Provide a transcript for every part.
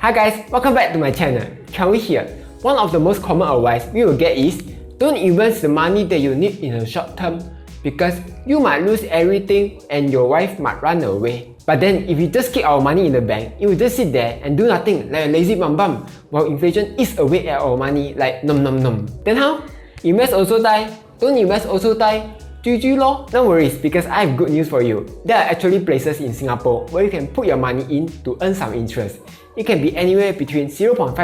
Hi guys, welcome back to my channel. Kelvin here. One of the most common advice we will get is don't invest the money that you need in the short term because you might lose everything and your wife might run away. But then if we just keep our money in the bank, it will just sit there and do nothing like a lazy bum bum while inflation eats away at our money like nom nom nom. Then how? Invest also die? Don't invest also die? GG lor. No worries, because I have good news for you. There are actually places in Singapore where you can put your money in to earn some interest. It can be anywhere between 0.5%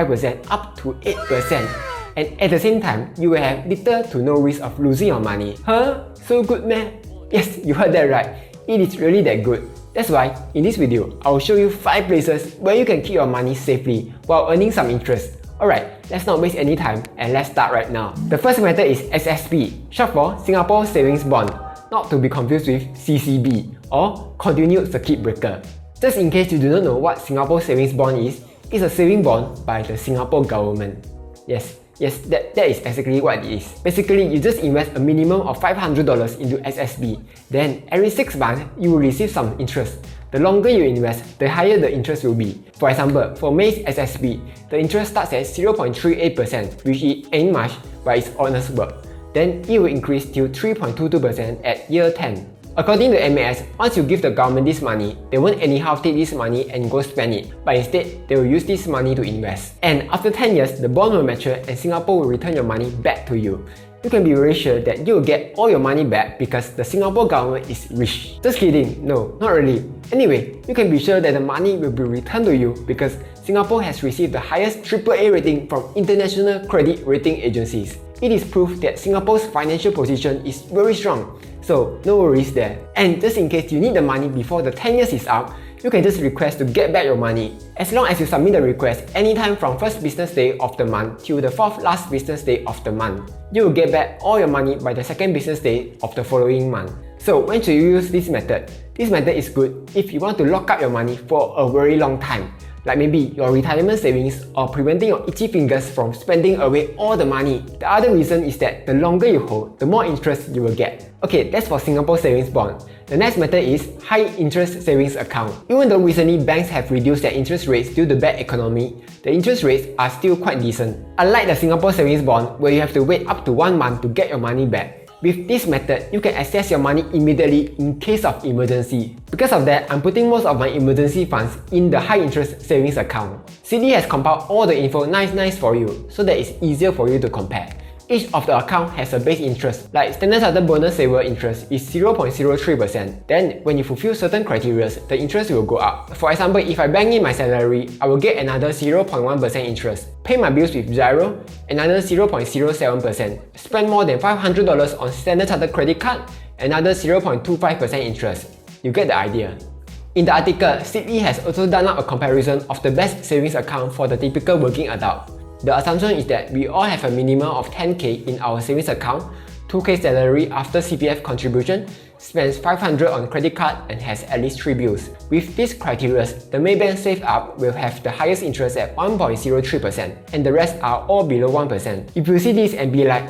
up to 8%. And at the same time, you will have little to no risk of losing your money. Huh? So good man? Yes, you heard that right. It is really that good. That's why, in this video, I will show you 5 places where you can keep your money safely while earning some interest. Alright, let's not waste any time and let's start right now. The first method is SSB, short for Singapore Savings Bond, not to be confused with CCB or Continued Circuit Breaker. Just in case you do not know what Singapore Savings Bond is, it's a saving bond by the Singapore government. Yes, that is exactly what it is. Basically, you just invest a minimum of $500 into SSB. Then, every 6 months, you will receive some interest. The longer you invest, the higher the interest will be. For example, for May's SSB, the interest starts at 0.38%, which ain't much, but it's honest work. Then, it will increase to 3.22% at year 10. According to MAS, once you give the government this money, they won't anyhow take this money and go spend it, but instead, they will use this money to invest. And after 10 years, the bond will mature and Singapore will return your money back to you. You can be very sure that you will get all your money back because the Singapore government is rich. Just kidding, no, not really. Anyway, you can be sure that the money will be returned to you because Singapore has received the highest AAA rating from international credit rating agencies. It is proof that Singapore's financial position is very strong, so no worries there. And just in case you need the money before the 10 years is up, you can just request to get back your money. As long as you submit the request anytime from 1st business day of the month till the 4th last business day of the month, you will get back all your money by the 2nd business day of the following month. So when should you use this method? This method is good if you want to lock up your money for a very long time, like maybe your retirement savings or preventing your itchy fingers from spending away all the money. The other reason is that the longer you hold, the more interest you will get. Okay, that's for Singapore Savings Bond. The next method is high interest savings account. Even though recently banks have reduced their interest rates due to bad economy, the interest rates are still quite decent. Unlike the Singapore Savings Bond where you have to wait up to 1 month to get your money back, with this method, you can access your money immediately in case of emergency. Because of that, I'm putting most of my emergency funds in the high interest savings account. CD has compiled all the info nice for you so that it's easier for you to compare. Each of the account has a base interest, like Standard Chartered Bonus Saver interest is 0.03%. Then, when you fulfill certain criteria, the interest will go up. For example, if I bank in my salary, I will get another 0.1% interest. Pay my bills with Giro, another 0.07%. Spend more than $500 on Standard Chartered credit card, another 0.25% interest. You get the idea. In the article, Sidley has also done up a comparison of the best savings account for the typical working adult. The assumption is that we all have a minimum of 10k in our savings account, 2k salary after CPF contribution, spends 500 on credit card and has at least 3 bills. With these criteria, the Maybank Save Up will have the highest interest at 1.03% and the rest are all below 1%. If you see this and be like,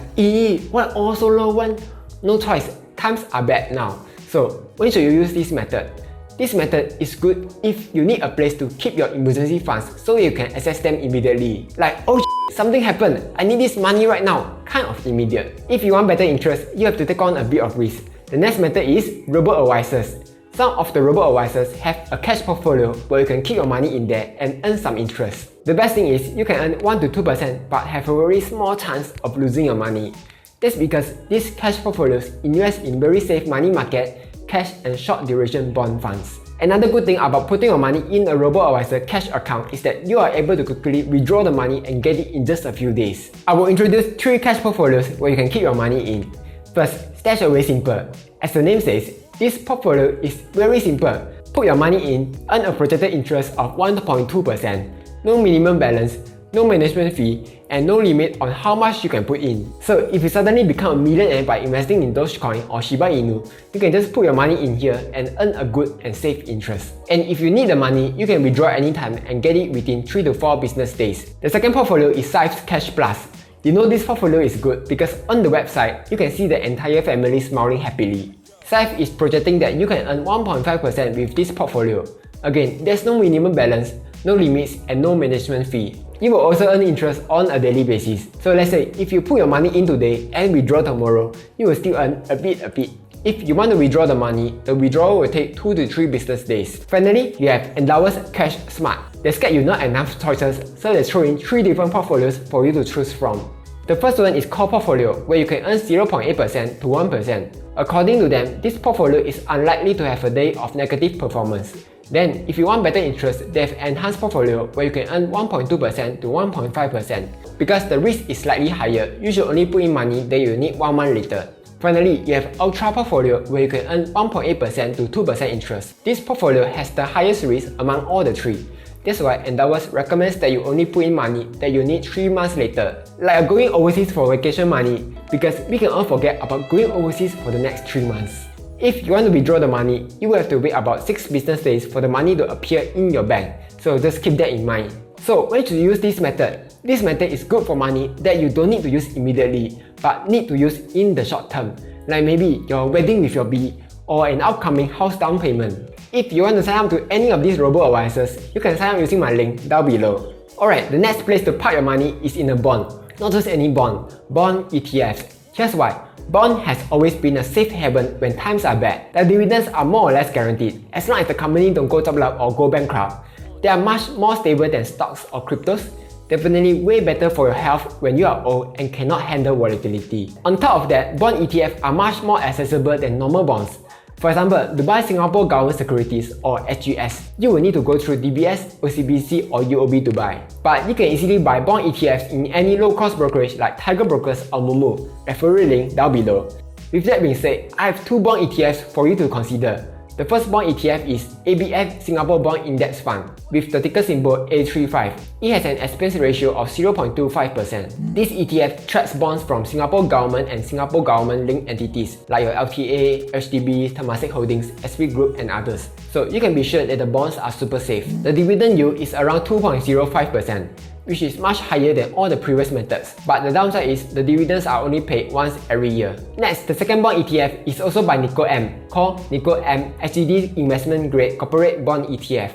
what all so low one? No choice, times are bad now. So when should you use this method? This method is good if you need a place to keep your emergency funds so you can access them immediately. Like, oh something happened, I need this money right now, kind of immediate. If you want better interest, you have to take on a bit of risk. The next method is ROBOADVISORS. Some of the ROBOADVISORS have a cash portfolio where you can keep your money in there and earn some interest. The best thing is you can earn 1 to 2% but have a very small chance of losing your money. That's because these cash portfolios invest in very safe money market, cash and short duration bond funds. Another good thing about putting your money in a ROBOADVISOR cash account is that you are able to quickly withdraw the money and get it in just a few days. I will introduce 3 cash portfolios where you can keep your money in. First, StashAway Simple. As the name says, this portfolio is very simple. Put your money in, earn a projected interest of 1.2%, no minimum balance, no management fee, and no limit on how much you can put in. So if you suddenly become a millionaire by investing in Dogecoin or Shiba Inu, you can just put your money in here and earn a good and safe interest. And if you need the money, you can withdraw anytime and get it within 3 to 4 business days. The second portfolio is Sife's Cash Plus. You know this portfolio is good because on the website, you can see the entire family smiling happily. Sife is projecting that you can earn 1.5% with this portfolio. Again, there's no minimum balance, no limits, and no management fee. You will also earn interest on a daily basis. So let's say if you put your money in today and withdraw tomorrow, you will still earn a bit. If you want to withdraw the money, the withdrawal will take 2 to 3 business days. Finally, you have Endowus Cash Smart. They scared you not enough choices, so they throw in 3 different portfolios for you to choose from. The first one is Core Portfolio, where you can earn 0.8% to 1%. According to them, this portfolio is unlikely to have a day of negative performance. Then, if you want better interest, they have Enhanced Portfolio, where you can earn 1.2% to 1.5%. Because the risk is slightly higher, you should only put in money that you need 1 month later. Finally, you have Ultra Portfolio, where you can earn 1.8% to 2% interest. This portfolio has the highest risk among all the 3. That's why Endowus recommends that you only put in money that you need 3 months later, like going overseas for vacation money, because we can all forget about going overseas for the next 3 months. If you want to withdraw the money, you will have to wait about 6 business days for the money to appear in your bank, so just keep that in mind. So when should you use this method? This method is good for money that you don't need to use immediately, but need to use in the short term, like maybe your wedding with your bee, or an upcoming house down payment. If you want to sign up to any of these robo-advisors, you can sign up using my link down below. Alright, the next place to park your money is in a bond. Not just any bond ETFs. Here's why. Bond has always been a safe haven when times are bad. The dividends are more or less guaranteed, as long as the company don't go top-up or go bankrupt. They are much more stable than stocks or cryptos. Definitely way better for your health when you are old and cannot handle volatility. On top of that, bond ETFs are much more accessible than normal bonds. For example, to buy Singapore Government Securities or SGS, you will need to go through DBS, OCBC or UOB to buy. But you can easily buy bond ETFs in any low-cost brokerage like Tiger Brokers or Moomoo. Referral link down below. With that being said, I have 2 bond ETFs for you to consider. The first bond ETF is ABF Singapore Bond Index Fund with the ticker symbol A35. It has an expense ratio of 0.25%. This ETF tracks bonds from Singapore government and Singapore government-linked entities like your LTA, HDB, Temasek Holdings, SV Group and others. So you can be sure that the bonds are super safe. The dividend yield is around 2.05%. which is much higher than all the previous methods. But the downside is the dividends are only paid once every year. Next, the second bond ETF is also by Nikko M, called Nikko M HDD Investment Grade Corporate Bond ETF,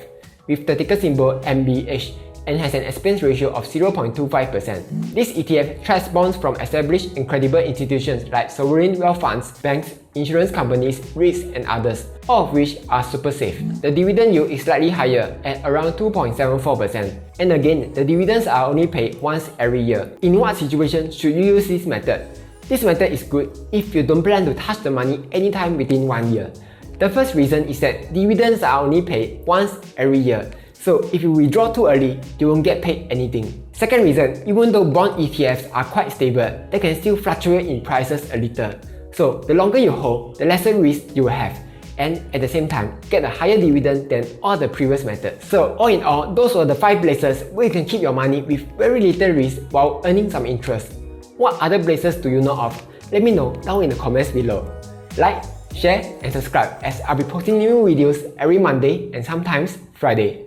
with the ticker symbol MBH, and has an expense ratio of 0.25%. This ETF tracks bonds from established and credible institutions like sovereign wealth funds, banks, insurance companies, REITs, and others, all of which are super safe. The dividend yield is slightly higher at around 2.74%. And again, the dividends are only paid once every year. In what situation should you use this method? This method is good if you don't plan to touch the money anytime within 1 year. The first reason is that dividends are only paid once every year. So if you withdraw too early, you won't get paid anything. Second reason, even though bond ETFs are quite stable, they can still fluctuate in prices a little. So the longer you hold, the lesser risk you will have, and at the same time, get a higher dividend than all the previous methods. So all in all, those were the 5 places where you can keep your money with very little risk while earning some interest. What other places do you know of? Let me know down in the comments below. Like, share and subscribe as I'll be posting new videos every Monday and sometimes Friday.